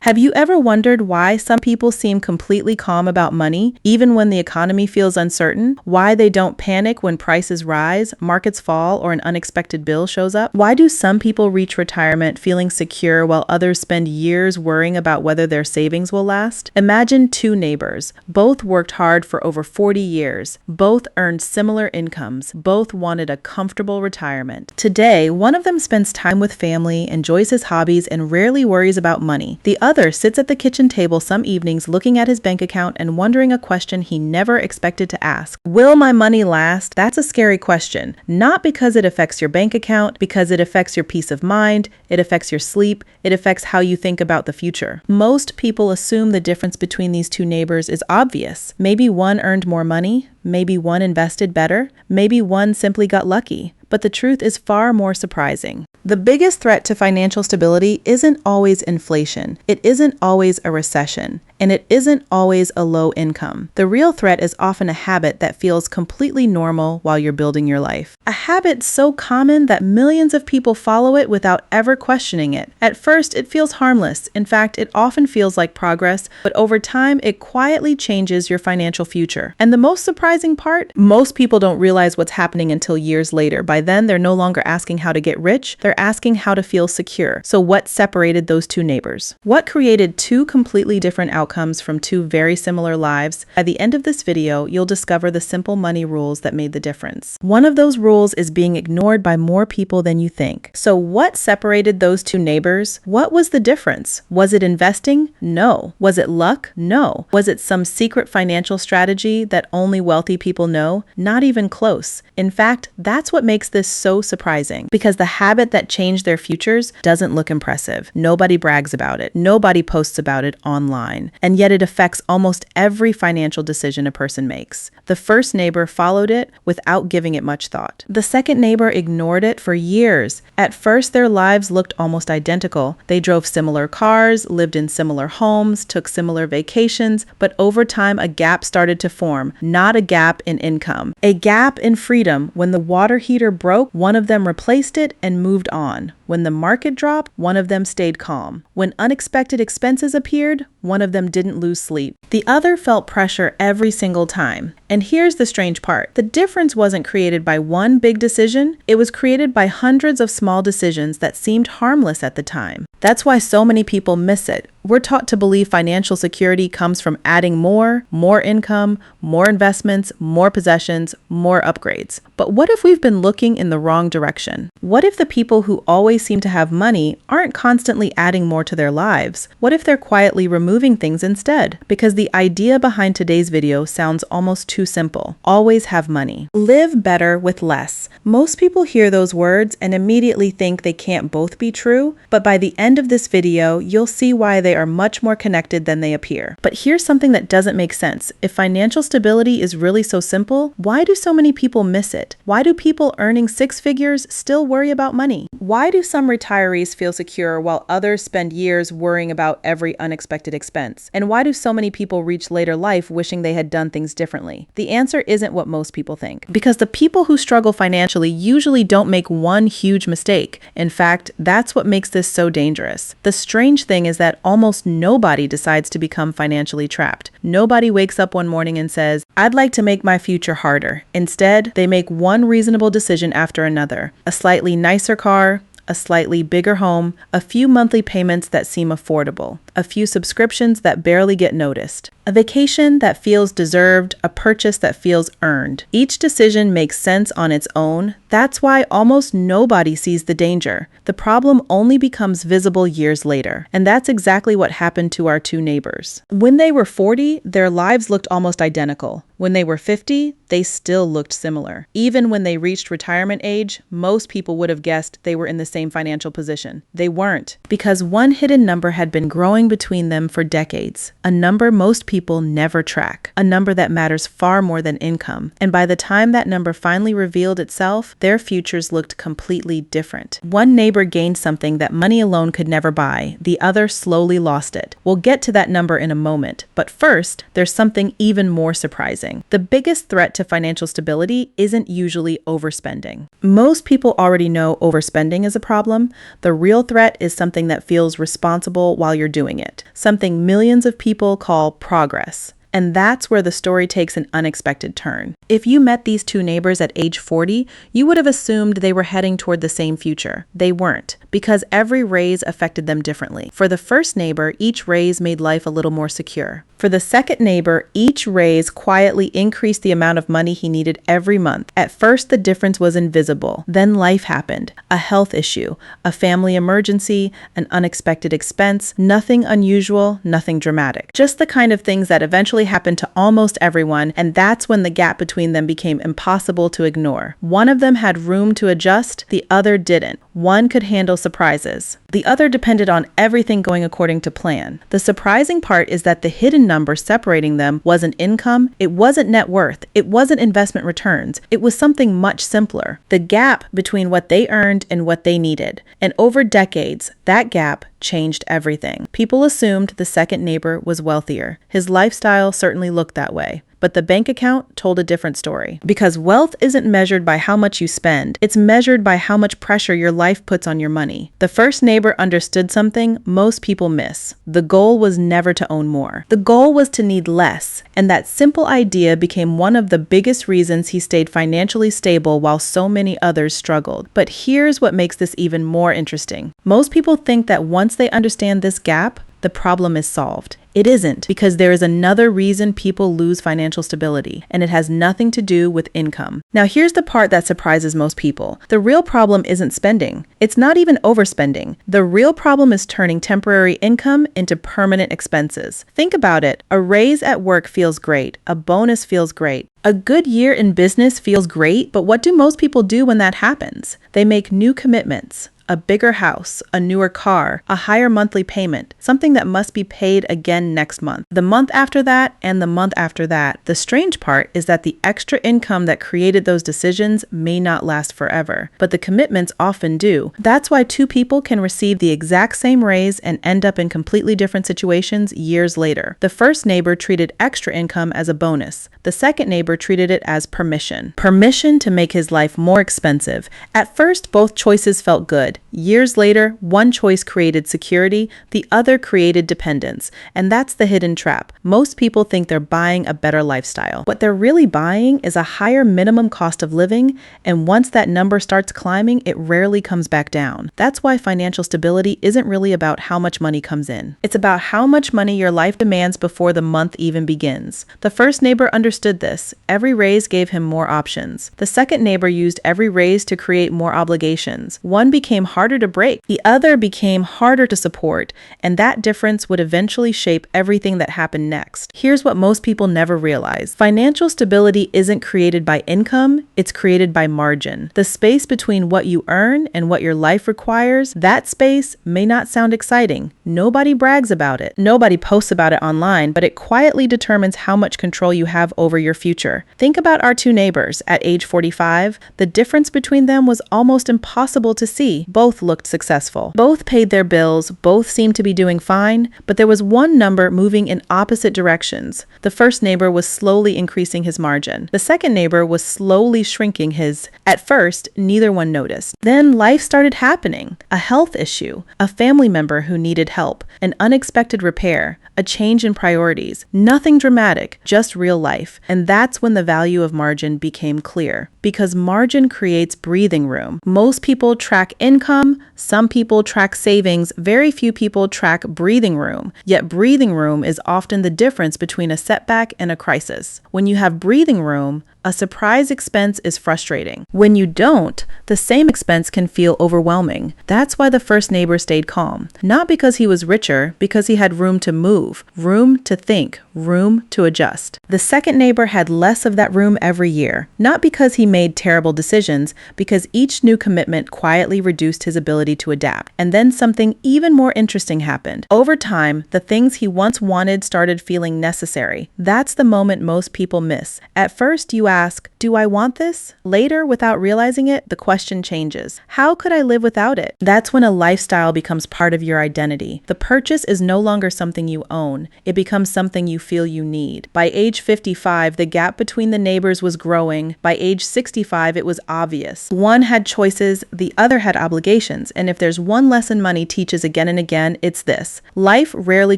Have you ever wondered why some people seem completely calm about money, even when the economy feels uncertain? Why they don't panic when prices rise, markets fall, or an unexpected bill shows up? Why do some people reach retirement feeling secure while others spend years worrying about whether their savings will last? Imagine two neighbors. Both worked hard for over 40 years. Both earned similar incomes. Both wanted a comfortable retirement. Today, one of them spends time with family, enjoys his hobbies, and rarely worries about money. The other sits at the kitchen table some evenings looking at his bank account and wondering a question he never expected to ask. Will my money last? That's a scary question. Not because it affects your bank account, because it affects your peace of mind, it affects your sleep, it affects how you think about the future. Most people assume the difference between these two neighbors is obvious. Maybe one earned more money, maybe one invested better, maybe one simply got lucky. But the truth is far more surprising. The biggest threat to financial stability isn't always inflation. It isn't always a recession. And it isn't always a low income. The real threat is often a habit that feels completely normal while you're building your life. A habit so common that millions of people follow it without ever questioning it. At first, it feels harmless. In fact, it often feels like progress, but over time, it quietly changes your financial future. And the most surprising part, most people don't realize what's happening until years later. By then, they're no longer asking how to get rich, they're asking how to feel secure. So what separated those two neighbors? What created two completely different outcomes from two very similar lives? By the end of this video, you'll discover the simple money rules that made the difference. One of those rules is being ignored by more people than you think. So what separated those two neighbors? What was the difference? Was it investing? No. Was it luck? No. Was it some secret financial strategy that only wealthy people know? Not even close. In fact, that's what makes this so surprising, because the habit that changed their futures doesn't look impressive. Nobody brags about it. Nobody posts about it online. And yet it affects almost every financial decision a person makes. The first neighbor followed it without giving it much thought. The second neighbor ignored it for years. At first, their lives looked almost identical. They drove similar cars, lived in similar homes, took similar vacations, but over time, a gap started to form. Not a gap in income, a gap in freedom. When the water heater broke, one of them replaced it and moved on. When the market dropped, one of them stayed calm. When unexpected expenses appeared, one of them didn't lose sleep. The other felt pressure every single time. And here's the strange part. The difference wasn't created by one big decision. It was created by hundreds of small decisions that seemed harmless at the time. That's why so many people miss it. We're taught to believe financial security comes from adding more income, more investments, more possessions, more upgrades. But what if we've been looking in the wrong direction? What if the people who always seem to have money aren't constantly adding more to their lives? What if they're quietly removing things instead? Because the idea behind today's video sounds almost too simple. Always have money. Live better with less. Most people hear those words and immediately think they can't both be true, but by the end of this video, you'll see why they are much more connected than they appear. But here's something that doesn't make sense. If financial stability is really so simple, why do so many people miss it? Why do people earning six figures still worry about money? Why do some retirees feel secure while others spend years worrying about every unexpected expense? And why do so many people reach later life wishing they had done things differently? The answer isn't what most people think. Because the people who struggle financially usually don't make one huge mistake. In fact, that's what makes this so dangerous. The strange thing is that almost nobody decides to become financially trapped. Nobody wakes up one morning and says, I'd like to make my future harder. Instead, they make one reasonable decision after another. A slightly nicer car, a slightly bigger home, a few monthly payments that seem affordable, a few subscriptions that barely get noticed, a vacation that feels deserved, a purchase that feels earned. Each decision makes sense on its own. That's why almost nobody sees the danger. The problem only becomes visible years later. And that's exactly what happened to our two neighbors. When they were 40, their lives looked almost identical. When they were 50, they still looked similar. Even when they reached retirement age, most people would have guessed they were in the same financial position. They weren't, because one hidden number had been growing between them for decades. A number most people never track. A number that matters far more than income. And by the time that number finally revealed itself, their futures looked completely different. One neighbor gained something that money alone could never buy. The other slowly lost it. We'll get to that number in a moment. But first, there's something even more surprising. The biggest threat to financial stability isn't usually overspending. Most people already know overspending is a problem. The real threat is something that feels responsible while you're doing growing it, something millions of people call progress. And that's where the story takes an unexpected turn. If you met these two neighbors at age 40, you would have assumed they were heading toward the same future. They weren't, because every raise affected them differently. For the first neighbor, each raise made life a little more secure. For the second neighbor, each raise quietly increased the amount of money he needed every month. At first, the difference was invisible. Then life happened. A health issue, a family emergency, an unexpected expense, nothing unusual, nothing dramatic. Just the kind of things that eventually happened to almost everyone, and that's when the gap between them became impossible to ignore. One of them had room to adjust, the other didn't. One could handle surprises. The other depended on everything going according to plan. The surprising part is that the hidden number separating them wasn't income, it wasn't net worth, it wasn't investment returns, it was something much simpler. The gap between what they earned and what they needed. And over decades, that gap changed everything. People assumed the second neighbor was wealthier. His lifestyle certainly looked that way. But the bank account told a different story. Because wealth isn't measured by how much you spend, it's measured by how much pressure your life puts on your money. The first neighbor understood something most people miss. The goal was never to own more. The goal was to need less. And that simple idea became one of the biggest reasons he stayed financially stable while so many others struggled. But here's what makes this even more interesting. Most people think that once they understand this gap, the problem is solved. It isn't, because there is another reason people lose financial stability, and it has nothing to do with income. Now, here's the part that surprises most people. The real problem isn't spending. It's not even overspending. The real problem is turning temporary income into permanent expenses. Think about it. A raise at work feels great. A bonus feels great. A good year in business feels great, but what do most people do when that happens? They make new commitments. A bigger house, a newer car, a higher monthly payment, something that must be paid again next month, the month after that, and the month after that. The strange part is that the extra income that created those decisions may not last forever, but the commitments often do. That's why two people can receive the exact same raise and end up in completely different situations years later. The first neighbor treated extra income as a bonus. The second neighbor treated it as permission. Permission to make his life more expensive. At first, both choices felt good. Years later, one choice created security, the other created dependence. And that's the hidden trap. Most people think they're buying a better lifestyle. What they're really buying is a higher minimum cost of living, and once that number starts climbing, it rarely comes back down. That's why financial stability isn't really about how much money comes in. It's about how much money your life demands before the month even begins. The first neighbor understood this. Every raise gave him more options. The second neighbor used every raise to create more obligations. One became harder to break. The other became harder to support, and that difference would eventually shape everything that happened next. Here's what most people never realize. Financial stability isn't created by income, it's created by margin. The space between what you earn and what your life requires, that space may not sound exciting. Nobody brags about it. Nobody posts about it online, but it quietly determines how much control you have over your future. Think about our two neighbors. At age 45, the difference between them was almost impossible to see. Both looked successful. Both paid their bills, both seemed to be doing fine, but there was one number moving in opposite directions. The first neighbor was slowly increasing his margin. The second neighbor was slowly shrinking his. At first, neither one noticed. Then life started happening. A health issue, a family member who needed help, an unexpected repair, a change in priorities. Nothing dramatic, just real life. And that's when the value of margin became clear. Because margin creates breathing room. Most people track income, some people track savings, very few people track breathing room. Yet breathing room is often the difference between a setback and a crisis. When you have breathing room, a surprise expense is frustrating. When you don't, the same expense can feel overwhelming. That's why the first neighbor stayed calm. Not because he was richer, because he had room to move, room to think, room to adjust. The second neighbor had less of that room every year. Not because he made terrible decisions, because each new commitment quietly reduced his ability to adapt. And then something even more interesting happened. Over time, the things he once wanted started feeling necessary. That's the moment most people miss. At first, you ask, ask, do I want this? Later, without realizing it, the question changes. How could I live without it? That's when a lifestyle becomes part of your identity. The purchase is no longer something you own. It becomes something you feel you need. By age 55, the gap between the neighbors was growing. By age 65, it was obvious. One had choices, the other had obligations. And if there's one lesson money teaches again and again, it's this: life rarely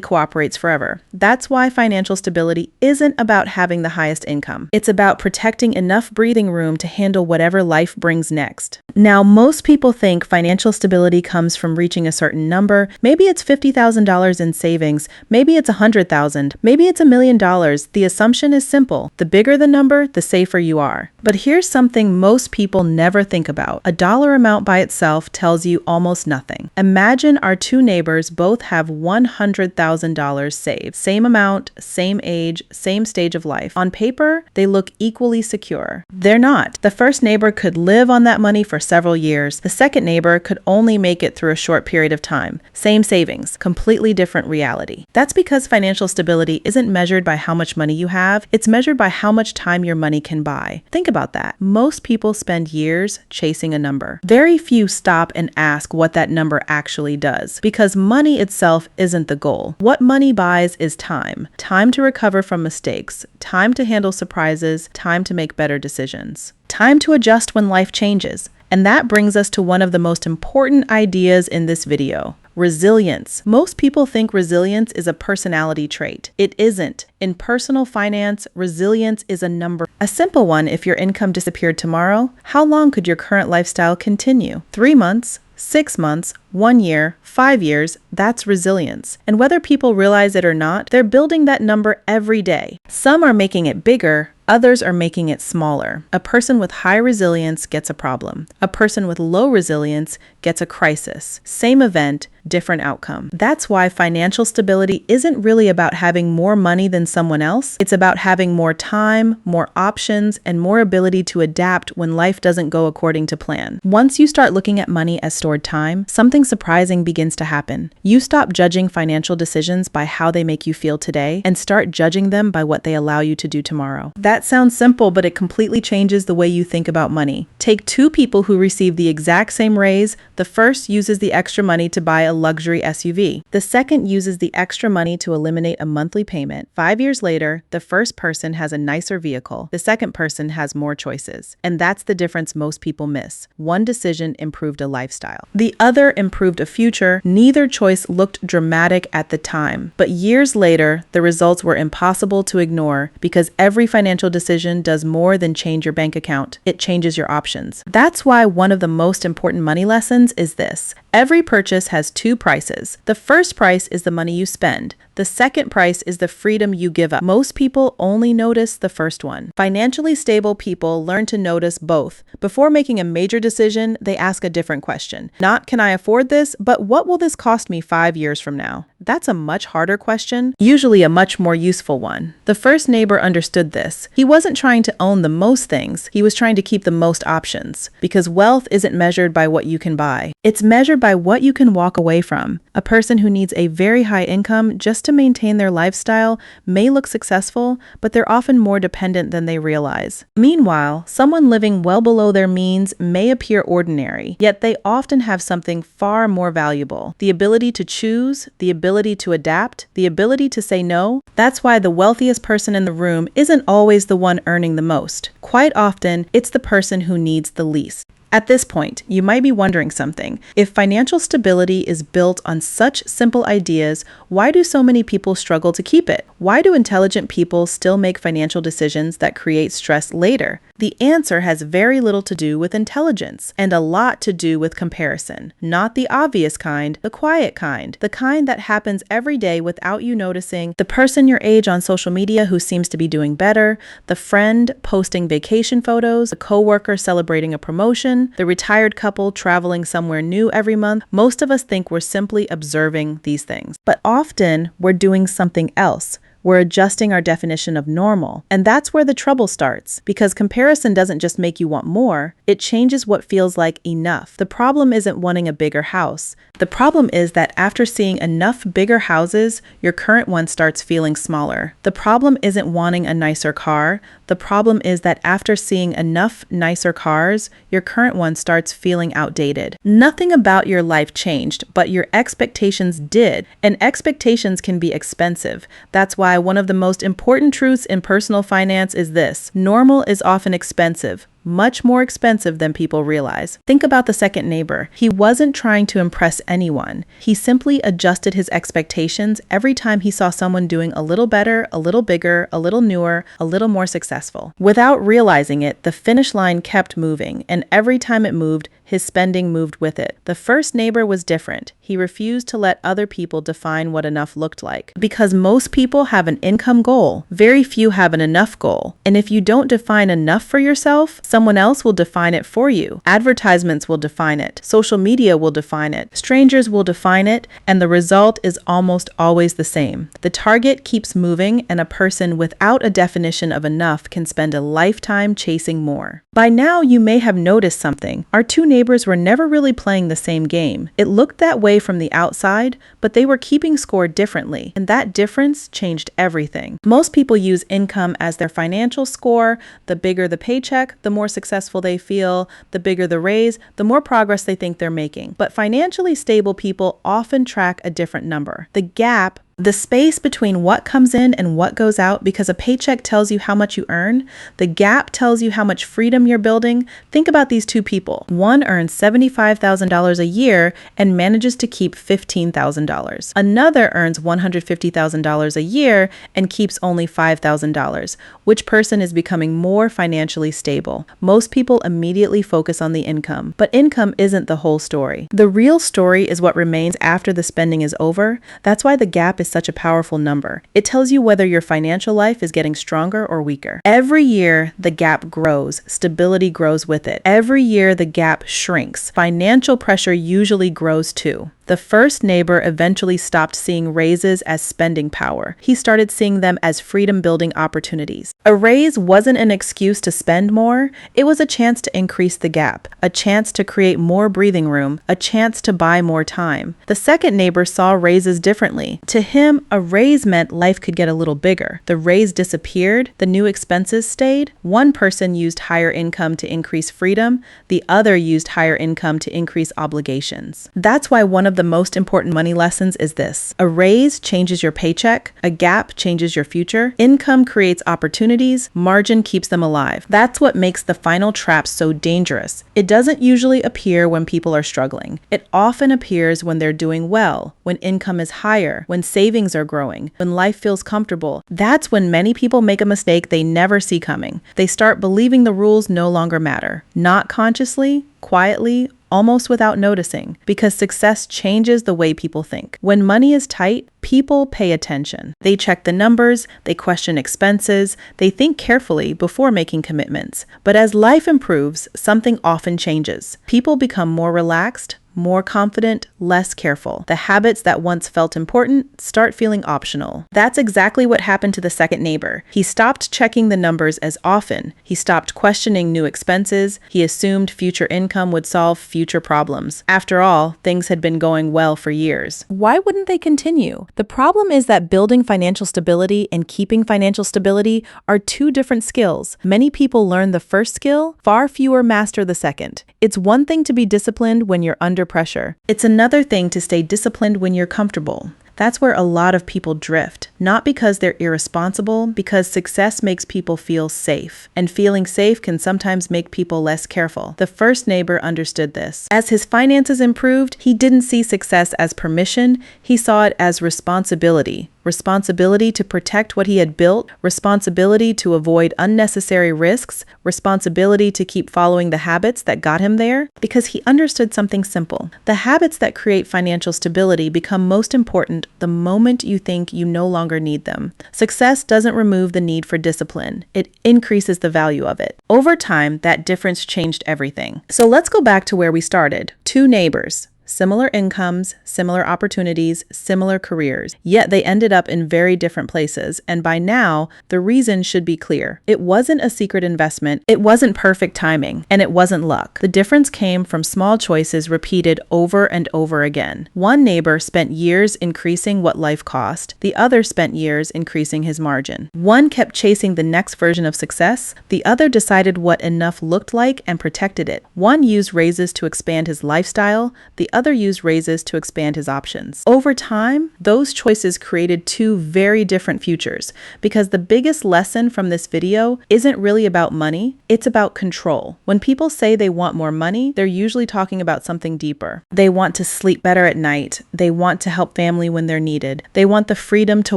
cooperates forever. That's why financial stability isn't about having the highest income. It's about protecting enough breathing room to handle whatever life brings next. Now, most people think financial stability comes from reaching a certain number. Maybe it's $50,000 in savings. Maybe it's $100,000. Maybe it's $1 million. The assumption is simple. The bigger the number, the safer you are. But here's something most people never think about. A dollar amount by itself tells you almost nothing. Imagine our two neighbors both have $100,000 saved. Same amount, same age, same stage of life. On paper, they look equally secure. They're not. The first neighbor could live on that money for several years. The second neighbor could only make it through a short period of time. Same savings, completely different reality. That's because financial stability isn't measured by how much money you have. It's measured by how much time your money can buy. Think about that. Most people spend years chasing a number. Very few stop and ask what that number actually does, because money itself isn't the goal. What money buys is time. Time to recover from mistakes, time to handle surprises, time to make better decisions, time to adjust when life changes. And that brings us to one of the most important ideas in this video: resilience. Most people think resilience is a personality trait. It isn't. In personal finance, resilience is a number. A simple one: if your income disappeared tomorrow, how long could your current lifestyle continue? 3 months? 6 months, 1 year, 5 years, that's resilience. And whether people realize it or not, they're building that number every day. Some are making it bigger, others are making it smaller. A person with high resilience gets a problem. A person with low resilience gets a crisis. Same event, different outcome. That's why financial stability isn't really about having more money than someone else. It's about having more time, more options, and more ability to adapt when life doesn't go according to plan. Once you start looking at money as stored time, something surprising begins to happen. You stop judging financial decisions by how they make you feel today and start judging them by what they allow you to do tomorrow. That sounds simple, but it completely changes the way you think about money. Take two people who receive the exact same raise. The first uses the extra money to buy a luxury SUV. The second uses the extra money to eliminate a monthly payment. 5 years later, the first person has a nicer vehicle. The second person has more choices. And that's the difference most people miss. One decision improved a lifestyle. The other improved a future. Neither choice looked dramatic at the time, but years later, the results were impossible to ignore, because every financial decision does more than change your bank account. It changes your options. That's why one of the most important money lessons is this: every purchase has two prices. The first price is the money you spend. The second price is the freedom you give up. Most people only notice the first one. Financially stable people learn to notice both. Before making a major decision, they ask a different question. Not, can I afford this, but what will this cost me 5 years from now? That's a much harder question, usually a much more useful one. The first neighbor understood this. He wasn't trying to own the most things. He was trying to keep the most options, because wealth isn't measured by what you can buy. It's measured by what you can walk away from. A person who needs a very high income just to maintain their lifestyle may look successful, but they're often more dependent than they realize. Meanwhile, someone living well below their means may appear ordinary, yet they often have something far more valuable: the ability to choose, the ability to adapt, the ability to say no. That's why the wealthiest person in the room isn't always the one earning the most. Quite often, it's the person who needs the least. At this point, you might be wondering something. If financial stability is built on such simple ideas, why do so many people struggle to keep it? Why do intelligent people still make financial decisions that create stress later? The answer has very little to do with intelligence and a lot to do with comparison. Not the obvious kind, the quiet kind, the kind that happens every day without you noticing. The person your age on social media who seems to be doing better, the friend posting vacation photos, the coworker celebrating a promotion, the retired couple traveling somewhere new every month. Most of us think we're simply observing these things, but often we're doing something else. We're adjusting our definition of normal. And that's where the trouble starts, because comparison doesn't just make you want more, it changes what feels like enough. The problem isn't wanting a bigger house. The problem is that after seeing enough bigger houses, your current one starts feeling smaller. The problem isn't wanting a nicer car. The problem is that after seeing enough nicer cars, your current one starts feeling outdated. Nothing about your life changed, but your expectations did. And expectations can be expensive. That's why one of the most important truths in personal finance is this: normal is often expensive. Much more expensive than people realize. Think about the second neighbor. He wasn't trying to impress anyone. He simply adjusted his expectations every time he saw someone doing a little better, a little bigger, a little newer, a little more successful. Without realizing it, the finish line kept moving, and every time it moved, his spending moved with it. The first neighbor was different. He refused to let other people define what enough looked like. Because most people have an income goal, very few have an enough goal. And if you don't define enough for yourself, someone else will define it for you. Advertisements will define it. Social media will define it. Strangers will define it, and the result is almost always the same. The target keeps moving, and a person without a definition of enough can spend a lifetime chasing more. By now, you may have noticed something. Our two neighbors were never really playing the same game. It looked that way from the outside, but they were keeping score differently, and that difference changed everything. Most people use income as their financial score. The bigger the paycheck, the more successful they feel. The bigger the raise, the more progress they think they're making. But financially stable people often track a different number. The gap, the space between what comes in and what goes out, because a paycheck tells you how much you earn. The gap tells you how much freedom you're building. Think about these two people. One earns $75,000 a year and manages to keep $15,000. Another earns $150,000 a year and keeps only $5,000. Which person is becoming more financially stable? Most people immediately focus on the income, but income isn't the whole story. The real story is what remains after the spending is over. That's why the gap is such a powerful number. It tells you whether your financial life is getting stronger or weaker. Every year, the gap grows. Stability grows with it. Every year, the gap shrinks. Financial pressure usually grows too. The first neighbor eventually stopped seeing raises as spending power. He started seeing them as freedom-building opportunities. A raise wasn't an excuse to spend more. It was a chance to increase the gap, a chance to create more breathing room, a chance to buy more time. The second neighbor saw raises differently. To him, a raise meant life could get a little bigger. The raise disappeared. The new expenses stayed. One person used higher income to increase freedom. The other used higher income to increase obligations. That's why one of the most important money lessons is this: a raise changes your paycheck, a gap changes your future, income creates opportunities, margin keeps them alive. That's what makes the final trap so dangerous. It doesn't usually appear when people are struggling. It often appears when they're doing well, when income is higher, when savings are growing, when life feels comfortable. That's when many people make a mistake they never see coming. They start believing the rules no longer matter, not consciously, quietly, almost without noticing, because success changes the way people think. When money is tight, people pay attention. They check the numbers, they question expenses, they think carefully before making commitments. But as life improves, something often changes. People become more relaxed, more confident, less careful. The habits that once felt important start feeling optional. That's exactly what happened to the second neighbor. He stopped checking the numbers as often. He stopped questioning new expenses. He assumed future income would solve future problems. After all, things had been going well for years. Why wouldn't they continue? The problem is that building financial stability and keeping financial stability are two different skills. Many people learn the first skill, far fewer master the second. It's one thing to be disciplined when you're under pressure. It's another thing to stay disciplined when you're comfortable. That's where a lot of people drift, not because they're irresponsible, because success makes people feel safe, and feeling safe can sometimes make people less careful. The first neighbor understood this. As his finances improved, he didn't see success as permission, he saw it as responsibility. Responsibility to protect what he had built, responsibility to avoid unnecessary risks, responsibility to keep following the habits that got him there, because he understood something simple. The habits that create financial stability become most important the moment you think you no longer need them. Success doesn't remove the need for discipline. It increases the value of it. Over time, that difference changed everything. So let's go back to where we started. Two neighbors. similar incomes, similar opportunities, similar careers, yet they ended up in very different places. And by now, the reason should be clear. It wasn't a secret investment, it wasn't perfect timing, and it wasn't luck. The difference came from small choices repeated over and over again. One neighbor spent years increasing what life cost, the other spent years increasing his margin. One kept chasing the next version of success, the other decided what enough looked like and protected it. One used raises to expand his lifestyle, the other used raises to expand his options. Over time, those choices created two very different futures, because the biggest lesson from this video isn't really about money, it's about control. When people say they want more money, they're usually talking about something deeper. They want to sleep better at night, they want to help family when they're needed, they want the freedom to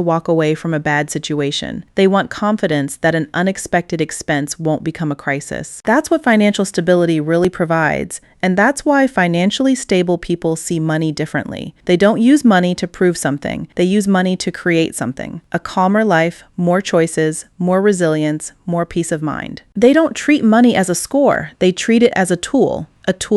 walk away from a bad situation, they want confidence that an unexpected expense won't become a crisis. That's what financial stability really provides, and that's why financially stable people see money differently. They don't use money to prove something, they use money to create something. A calmer life, more choices, more resilience, more peace of mind. They don't treat money as a score, they treat it as a tool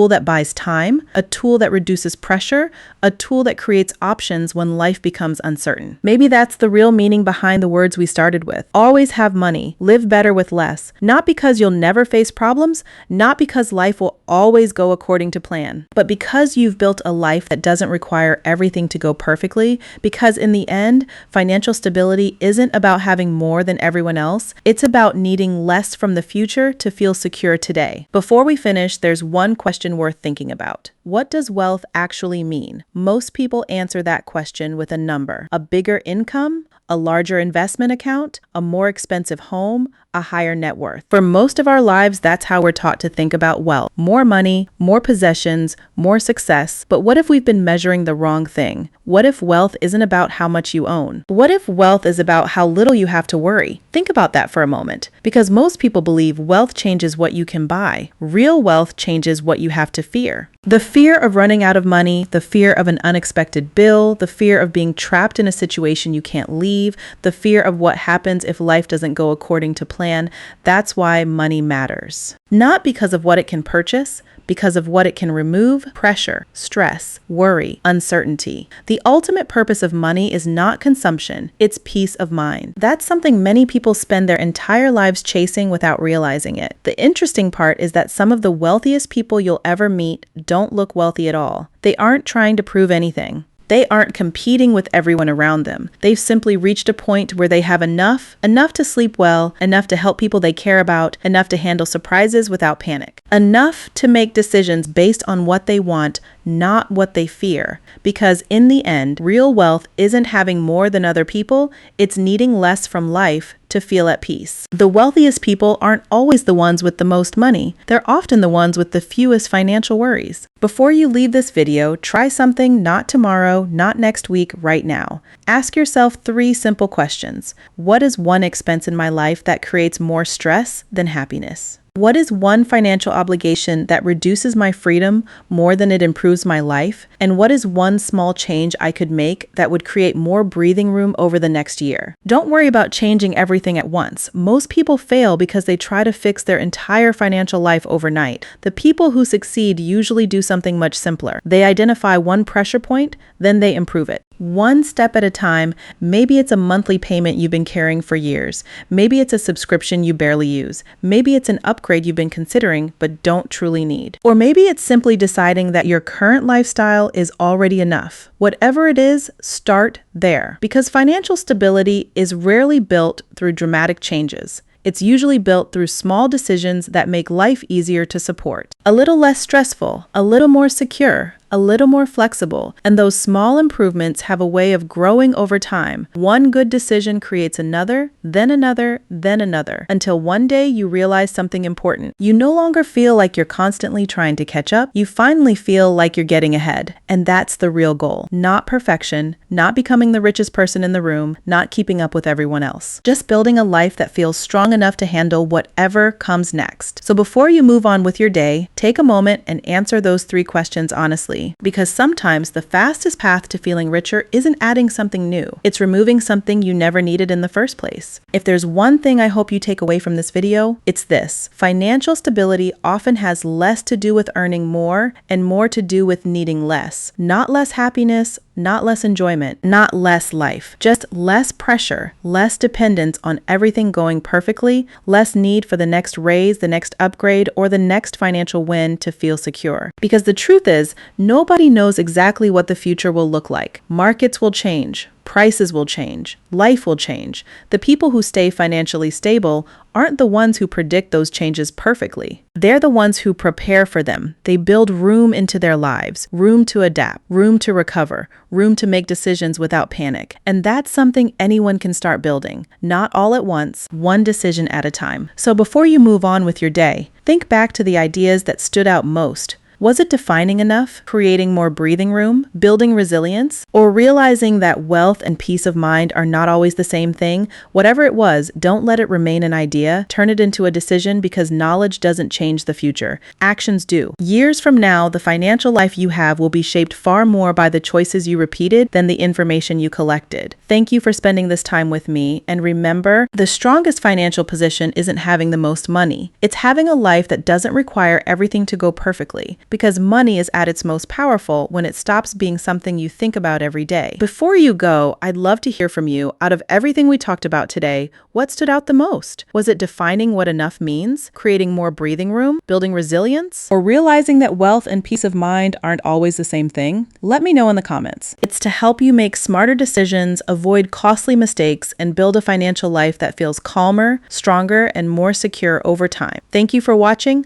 that buys time, a tool that reduces pressure, a tool that creates options when life becomes uncertain. Maybe that's the real meaning behind the words we started with. Always have money, live better with less. Not because you'll never face problems, not because life will always go according to plan, but because you've built a life that doesn't require everything to go perfectly, because in the end, financial stability isn't about having more than everyone else, it's about needing less from the future to feel secure today. Before we finish, there's one question worth thinking about. What does wealth actually mean? Most people answer that question with a number. A bigger income, a larger investment account, a more expensive home, a higher net worth. For most of our lives, that's how we're taught to think about wealth. More money, more possessions, more success. But what if we've been measuring the wrong thing? What if wealth isn't about how much you own? What if wealth is about how little you have to worry? Think about that for a moment, because most people believe wealth changes what you can buy. Real wealth changes what you have to fear. The fear of running out of money, the fear of an unexpected bill, the fear of being trapped in a situation you can't leave, the fear of what happens if life doesn't go according to plan. That's why money matters. Not because of what it can purchase, because of what it can remove: pressure, stress, worry, uncertainty. The ultimate purpose of money is not consumption, it's peace of mind. That's something many people spend their entire lives chasing without realizing it. The interesting part is that some of the wealthiest people you'll ever meet don't look wealthy at all. They aren't trying to prove anything. They aren't competing with everyone around them. They've simply reached a point where they have enough to sleep well, enough to help people they care about, enough to handle surprises without panic, enough to make decisions based on what they want, not what they fear. Because in the end, real wealth isn't having more than other people, it's needing less from life to feel at peace. The wealthiest people aren't always the ones with the most money. They're often the ones with the fewest financial worries. Before you leave this video, try something not tomorrow, not next week, right now. Ask yourself 3 simple questions. What is one expense in my life that creates more stress than happiness? What is one financial obligation that reduces my freedom more than it improves my life? And what is one small change I could make that would create more breathing room over the next year? Don't worry about changing everything at once. Most people fail because they try to fix their entire financial life overnight. The people who succeed usually do something much simpler. They identify one pressure point, then they improve it. One step at a time. Maybe it's a monthly payment you've been carrying for years. Maybe it's a subscription you barely use. Maybe it's an upgrade you've been considering but don't truly need. Or maybe it's simply deciding that your current lifestyle is already enough. Whatever it is, start there. Because financial stability is rarely built through dramatic changes. It's usually built through small decisions that make life easier to support. A little less stressful, a little more secure, a little more flexible, and those small improvements have a way of growing over time. One good decision creates another, then another, then another, until one day you realize something important. You no longer feel like you're constantly trying to catch up. You finally feel like you're getting ahead. And that's the real goal. Not perfection, not becoming the richest person in the room, not keeping up with everyone else. Just building a life that feels strong enough to handle whatever comes next. So before you move on with your day, take a moment and answer those 3 questions honestly. carefully, because sometimes the fastest path to feeling richer isn't adding something new. It's removing something you never needed in the first place. If there's one thing I hope you take away from this video, it's this. Financial stability often has less to do with earning more and more to do with needing less. Not less happiness, not less enjoyment, not less life, just less pressure, less dependence on everything going perfectly, less need for the next raise, the next upgrade, or the next financial win to feel secure. Because the truth is, nobody knows exactly what the future will look like. Markets will change. Prices will change. Life will change. The people who stay financially stable aren't the ones who predict those changes perfectly. They're the ones who prepare for them. They build room into their lives, room to adapt, room to recover, room to make decisions without panic. And that's something anyone can start building, not all at once, one decision at a time. So before you move on with your day, think back to the ideas that stood out most. Was it defining enough, creating more breathing room, building resilience, or realizing that wealth and peace of mind are not always the same thing? Whatever it was, don't let it remain an idea. Turn it into a decision, because knowledge doesn't change the future. Actions do. Years from now, the financial life you have will be shaped far more by the choices you repeated than the information you collected. Thank you for spending this time with me, and remember, the strongest financial position isn't having the most money. It's having a life that doesn't require everything to go perfectly. Because money is at its most powerful when it stops being something you think about every day. Before you go, I'd love to hear from you. Out of everything we talked about today, what stood out the most? Was it defining what enough means, creating more breathing room, building resilience, or realizing that wealth and peace of mind aren't always the same thing? Let me know in the comments. It's to help you make smarter decisions, avoid costly mistakes, and build a financial life that feels calmer, stronger, and more secure over time. Thank you for watching.